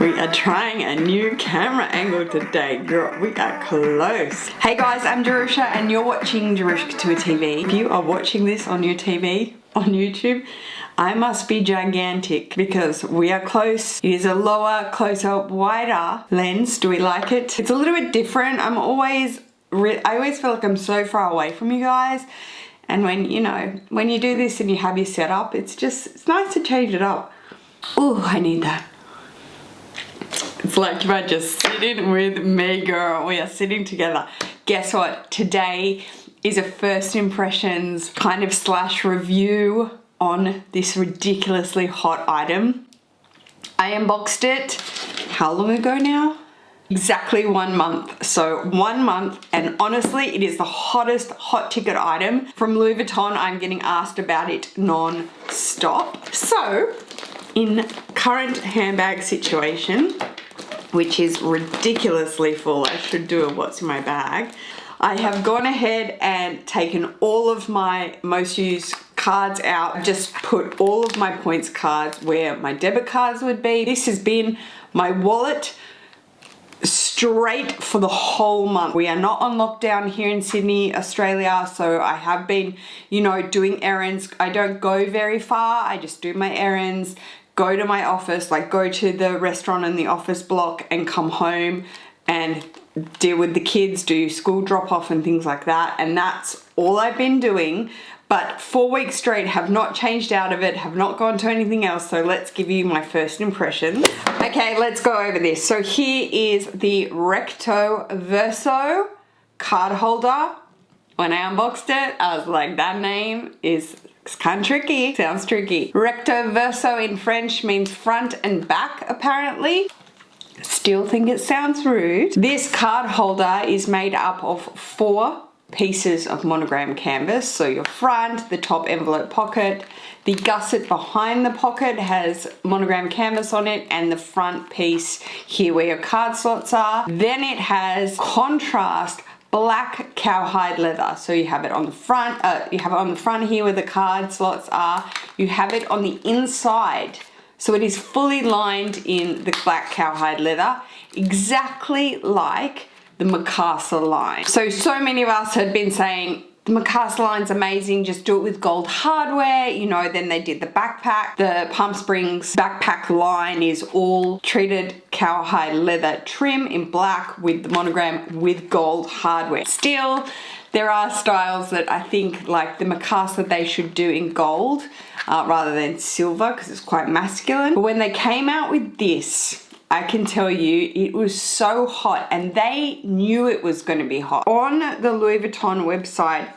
We are trying a new camera angle today, girl. We are close. Hey guys, I'm Jerusha and you're watching Jerusha Couture TV. If you are watching this on your TV, on YouTube, I must be gigantic because we are close. It is a lower, closer, wider lens. Do we like it? It's a little bit different. I always feel like I'm so far away from you guys. And when you do this and you have your setup, it's nice to change it up. Oh, I need that. It's like you're just sitting with me, girl. We are sitting together. Guess what? Today is a first impressions kind of / review on this ridiculously hot item. I unboxed it, how long ago now? Exactly 1 month. So 1 month, and honestly, it is the hottest hot ticket item from Louis Vuitton. I'm getting asked about it non-stop. So in current handbag situation, which is ridiculously full, I should do a what's in my bag, I have gone ahead and taken all of my most used cards out. I've just put all of my points cards where my debit cards would be. This has been my wallet straight for the whole month. We are not on lockdown here in Sydney, Australia, so I have been, doing errands. I don't go very far. I just do my errands, go to my office, like go to the restaurant in the office block and come home and deal with the kids, do school drop off and things like that. And that's all I've been doing. But 4 weeks straight, have not changed out of it, have not gone to anything else. So let's give you my first impressions. Okay, let's go over this. So here is the Recto Verso card holder. When I unboxed it, I was like, that name is kind of tricky. Sounds tricky. Recto Verso in French means front and back, apparently. Still think it sounds rude. This card holder is made up of 4 pieces of monogram canvas. So your front, the top envelope pocket, the gusset behind the pocket has monogram canvas on it, and the front piece here where your card slots are. Then it has contrast black cowhide leather. So you have it on the front, here where the card slots are. You have it on the inside. So it is fully lined in the black cowhide leather, exactly like the Mikasa line. So many of us had been saying, the Mikasa line's amazing, just do it with gold hardware. Then they did the backpack. The Palm Springs backpack line is all treated cowhide leather trim in black with the monogram with gold hardware. Still, there are styles that I think, like the Mikasa, they should do in gold rather than silver because it's quite masculine. But when they came out with this, I can tell you it was so hot, and they knew it was going to be hot. On the Louis Vuitton website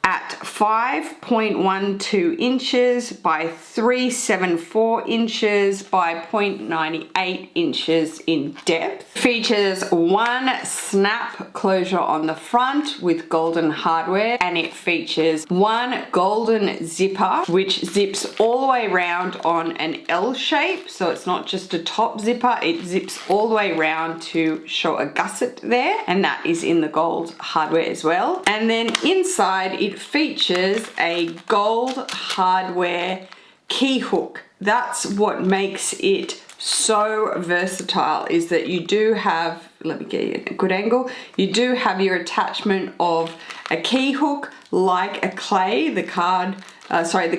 at 5.12 inches by 374 inches by 0.98 inches in depth. Features 1 snap closure on the front with golden hardware, and it features 1 golden zipper which zips all the way around on an L shape. So it's not just a top zipper, it zips all the way around to show a gusset there, and that is in the gold hardware as well. And then inside it features a gold hardware key hook. That's what makes it so versatile, is that you do have, let me get you a good angle, you do have your attachment of a key hook like a clay, the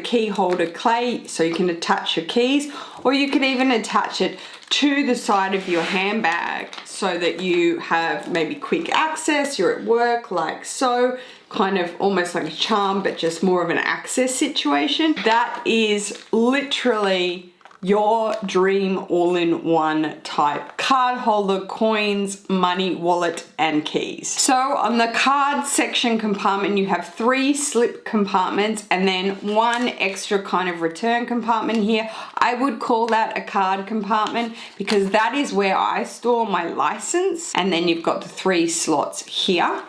key holder clay, so you can attach your keys, or you can even attach it to the side of your handbag so that you have maybe quick access, you're at work like so, kind of almost like a charm but just more of an access situation. That is literally your dream all-in-one type card holder, coins, money, wallet and keys. So on the card section compartment you have 3 slip compartments and then 1 extra kind of return compartment here. I would call that a card compartment because that is where I store my license, and then you've got the 3 slots here.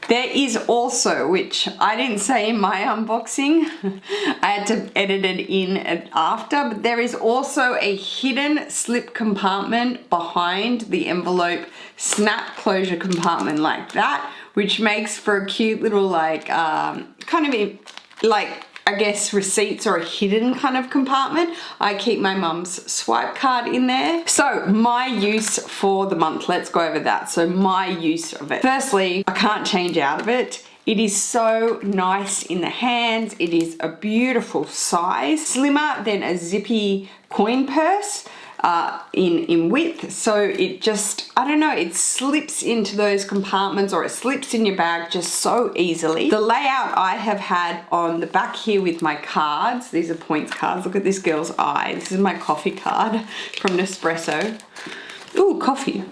There is also, which I didn't say in my unboxing, I had to edit it in after, but there is also a hidden slip compartment behind the envelope snap closure compartment like that, which makes for a cute little kind of like I guess, receipts or a hidden kind of compartment. I keep my mum's swipe card in there. So my use for the month, let's go over that. So my use of it. Firstly, I can't change out of it. It is so nice in the hands. It is a beautiful size, slimmer than a zippy coin purse in width. So it just, I don't know, it slips into those compartments or it slips in your bag just so easily. The layout I have had on the back here with my cards, these are points cards. Look at this girl's eye. This is my coffee card from Nespresso. Ooh, coffee.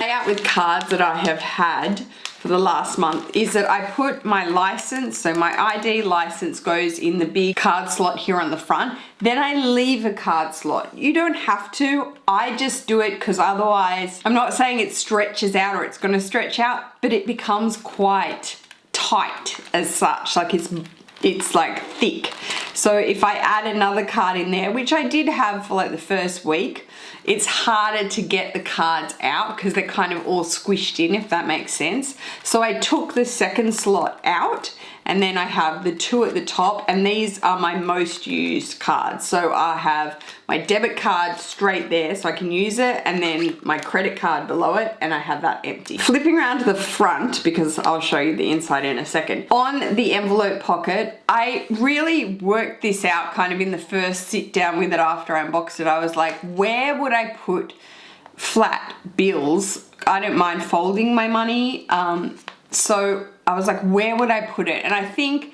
Layout with cards that I have had for the last month is that I put my license, so my ID license goes in the big card slot here on the front. Then I leave a card slot. You don't have to. I just do it because otherwise, I'm not saying it stretches out or it's going to stretch out, but it becomes quite tight as such. Like it's like thick. So if I add another card in there, which I did have for like the first week, it's harder to get the cards out because they're kind of all squished in, if that makes sense. So I took the second slot out and then I have the two at the top, and these are my most used cards. So I have my debit card straight there so I can use it, and then my credit card below it, and I have that empty. Flipping around to the front, because I'll show you the inside in a second. On the envelope pocket, I really worked this out kind of in the first sit down with it after I unboxed it. I was like, where would I put flat bills? I don't mind folding my money. So I was like, where would I put it? And I think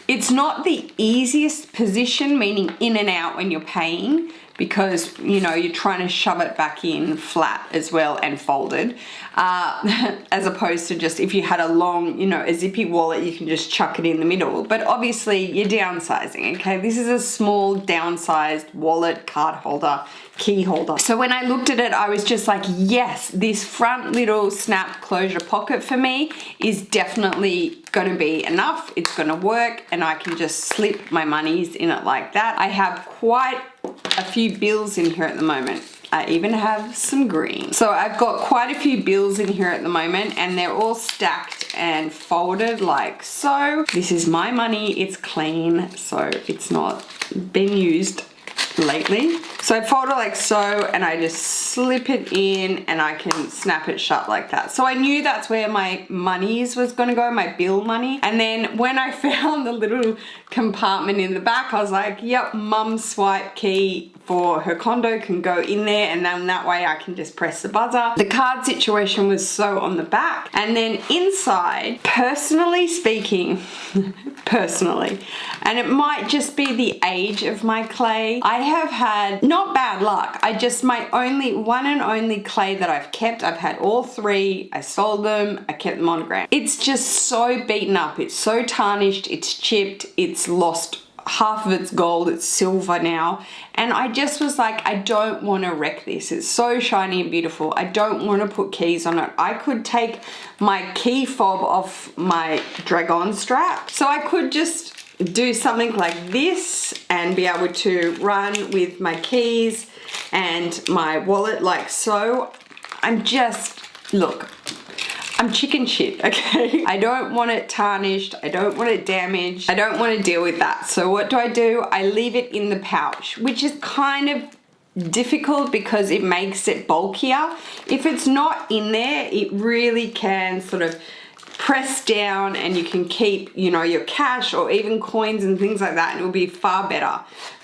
it's not the easiest position, meaning in and out when you're paying, because, you know, you're trying to shove it back in flat as well and folded, as opposed to just if you had a long, you know, a zippy wallet, you can just chuck it in the middle. But obviously you're downsizing, okay? This is a small downsized wallet, card holder, key holder. So when I looked at it, I was just like, yes, this front little snap closure pocket for me is definitely going to be enough. It's going to work, and I can just slip my monies in it like that. I have quite a few bills in here at the moment. I even have some green. So I've got quite a few bills in here at the moment, and they're all stacked and folded like so. This is my money. It's clean, so it's not been used lately. So I fold it like so, and I just slip it in, and I can snap it shut like that. So I knew that's where my monies was going to go, my bill money. And then when I found the little compartment in the back, I was like, yep, mum's swipe key for her condo can go in there, and then that way I can just press the buzzer. The card situation was so on the back. And then inside, personally speaking, personally, and it might just be the age of my clay, I have had not bad luck. I just, my one and only clay that I've kept, I've had all three, I sold them, I kept them on monogram. It's just so beaten up, it's so tarnished, it's chipped, it's lost half of its gold, it's silver now, and I just was like, I don't want to wreck this. It's so shiny and beautiful. I don't want to put keys on it. I could take my key fob off my dragon strap, so I could just do something like this and be able to run with my keys and my wallet like so. I'm just, look, I'm chicken shit, okay? I don't want it tarnished. I don't want it damaged. I don't want to deal with that. So what do? I leave it in the pouch, which is kind of difficult because it makes it bulkier. If it's not in there, it really can sort of press down, and you can keep, you know, your cash or even coins and things like that, and it will be far better.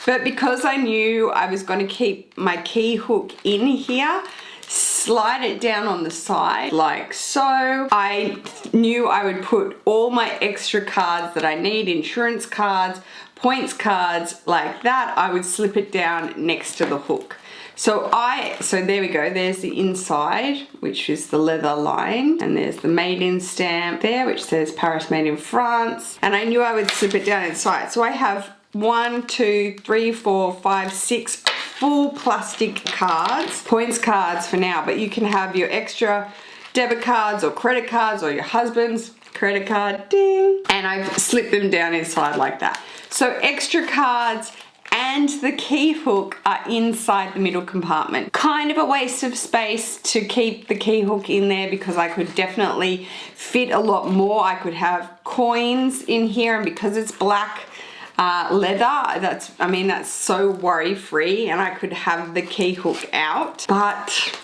But because I knew I was going to keep my key hook in here, slide it down on the side like so. I knew I would put all my extra cards that I need, insurance cards, points cards, like that. I would slip it down next to the hook. So there we go, there's the inside, which is the leather line, and there's the made in stamp there, which says Paris made in France. And I knew I would slip it down inside. So I have 1, 2, 3, 4, 5, 6 full plastic cards, points cards for now, but you can have your extra debit cards or credit cards or your husband's credit card, ding, and I've slipped them down inside like that. So extra cards and the key hook are inside the middle compartment. Kind of a waste of space to keep the key hook in there because I could definitely fit a lot more. I could have coins in here, and because it's black, leather. That's so worry free, and I could have the key hook out, but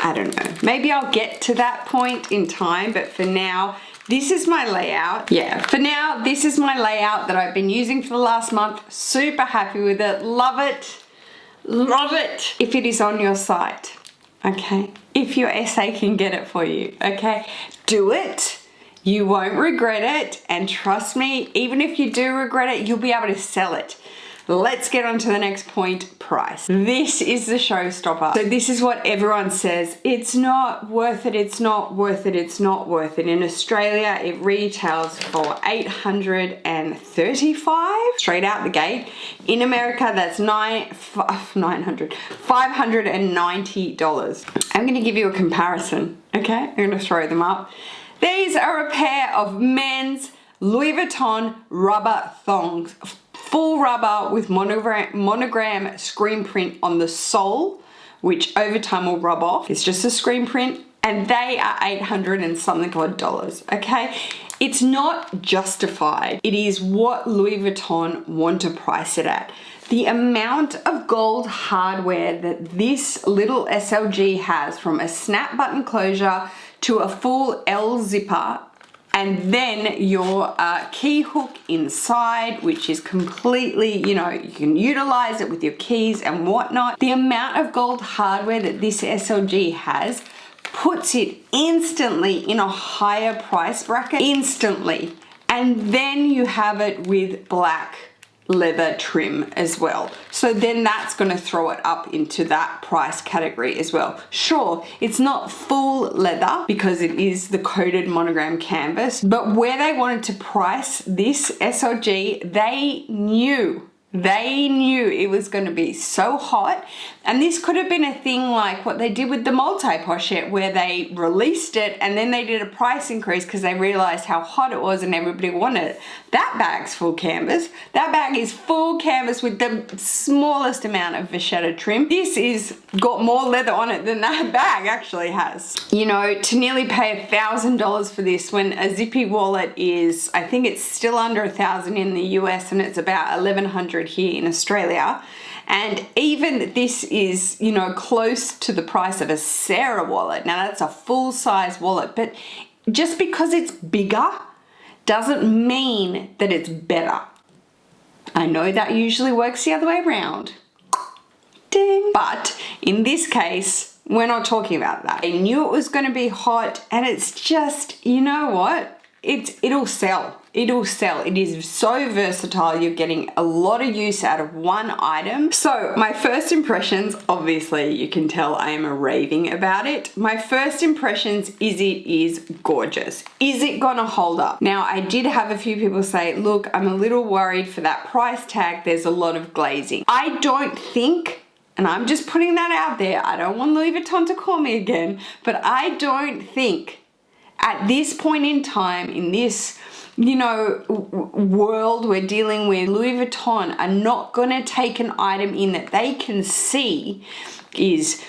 I don't know. Maybe I'll get to that point in time, but for now, this is my layout. Yeah, for now, this is my layout that I've been using for the last month. Super happy with it. Love it. Love it. If it is on your site, okay? If your SA can get it for you, okay? Do it. You won't regret it. And trust me, even if you do regret it, you'll be able to sell it. Let's get on to the next point, price. This is the showstopper. So this is what everyone says. It's not worth it, it's not worth it, it's not worth it. In Australia, it retails for $835 straight out the gate. In America, that's $590. I'm gonna give you a comparison, okay? I'm gonna throw them up. These are a pair of men's Louis Vuitton rubber thongs. Full rubber with monogram screen print on the sole, which over time will rub off. It's just a screen print, and they are $800 and something odd, okay? It's not justified. It is what Louis Vuitton want to price it at. The amount of gold hardware that this little SLG has, from a snap button closure to a full L zipper, and then your key hook inside, which is completely, you can utilize it with your keys and whatnot. The amount of gold hardware that this SLG has puts it instantly in a higher price bracket, instantly. And then you have it with black leather trim as well. So then that's gonna throw it up into that price category as well. Sure, it's not full leather because it is the coated monogram canvas, but where they wanted to price this SLG, they knew it was going to be so hot. And this could have been a thing like what they did with the multi-pochette, where they released it and then they did a price increase because they realized how hot it was and everybody wanted it. That bag's full canvas. That bag is full canvas with the smallest amount of vachetta trim. This is got more leather on it than that bag actually has. To nearly pay $1,000 for this when a zippy wallet is, I think it's still under $1,000 in the US, and it's about $1,100 here in Australia. And even this is, close to the price of a Sarah wallet. Now that's a full size wallet, but just because it's bigger doesn't mean that it's better. I know that usually works the other way around. Ding. But in this case, we're not talking about that. I knew it was going to be hot, and it's just, you know what? It'll sell. It'll sell. It is so versatile. You're getting a lot of use out of one item. So my first impressions, obviously you can tell I am raving about it. My first impressions is it is gorgeous. Is it gonna hold up? Now, I did have a few people say, look, I'm a little worried for that price tag. There's a lot of glazing. I don't think, and I'm just putting that out there, I don't want Louis Vuitton to call me again, but I don't think at this point in time, in this world we're dealing with, Louis Vuitton are not gonna take an item in that they can see is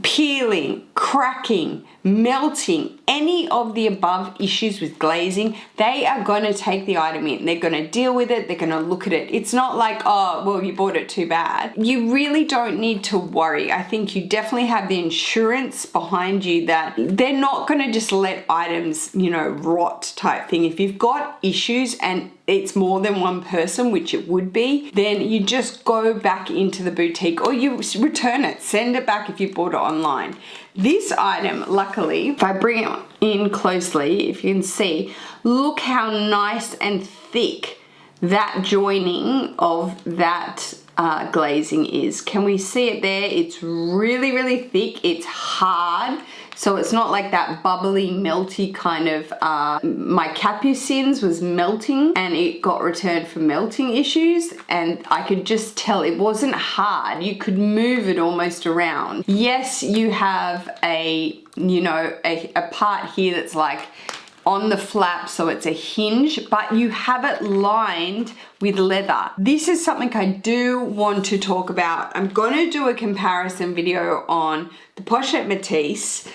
peeling, cracking, melting, any of the above issues with glazing. They are going to take the item in. They're going to deal with it. They're going to look at it. It's not like, oh, well, you bought it too bad. You really don't need to worry. I think you definitely have the insurance behind you that they're not going to just let items, rot type thing. If you've got issues and it's more than one person, which it would be, then you just go back into the boutique or you return it, send it back if you bought it online. This item, luckily, if I bring it in closely, if you can see, look how nice and thick that joining of that glazing is. Can we see it there? It's really, really thick. It's hard. So it's not like that bubbly, melty kind of, my capucines was melting and it got returned for melting issues, and I could just tell it wasn't hard. You could move it almost around. Yes, you have a part here that's like on the flap, so it's a hinge, but you have it lined with leather. This is something I do want to talk about. I'm going to do a comparison video on the Pochette Métis,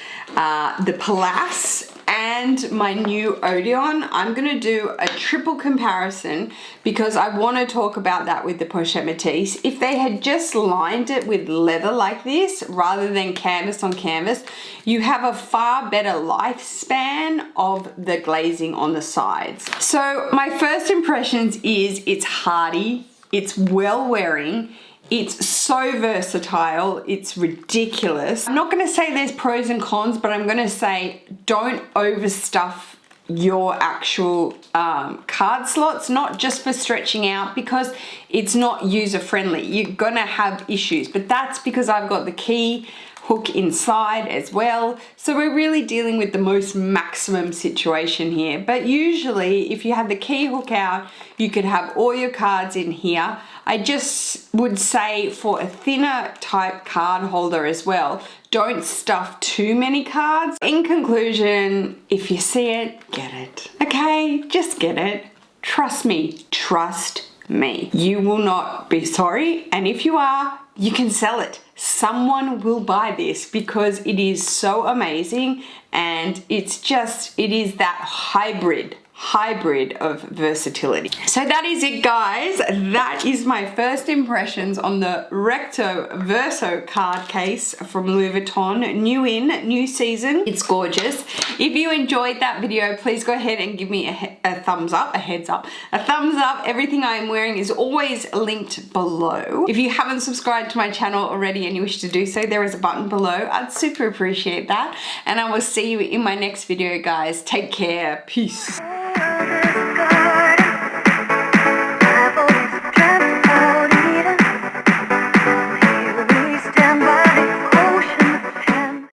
the Palace, and my new Odeon. I'm gonna do a triple comparison because I want to talk about that with the pochette Matisse. If they had just lined it with leather like this rather than canvas on canvas, you have a far better lifespan of the glazing on the sides. So my first impressions is it's hardy, it's well wearing, it's so versatile, it's ridiculous. I'm not gonna say there's pros and cons, but I'm gonna say don't overstuff your actual card slots, not just for stretching out, because it's not user friendly. You're gonna have issues, but that's because I've got the key hook inside as well. So we're really dealing with the most maximum situation here. But usually if you had the key hook out, you could have all your cards in here. I just would say for a thinner type card holder as well, don't stuff too many cards. In conclusion, if you see it, get it. Okay, just get it. Trust me, trust me. You will not be sorry, and if you are, you can sell it. Someone will buy this because it is so amazing, and it is that hybrid of versatility. So that is it, guys. That is my first impressions on the Recto Verso card case from Louis Vuitton. New season. It's gorgeous. If you enjoyed that video, please go ahead and give me a thumbs up, a heads up, a thumbs up. Everything I am wearing is always linked below. If you haven't subscribed to my channel already and you wish to do so, there is a button below. I'd super appreciate that. And I will see you in my next video, guys. Take care. Peace.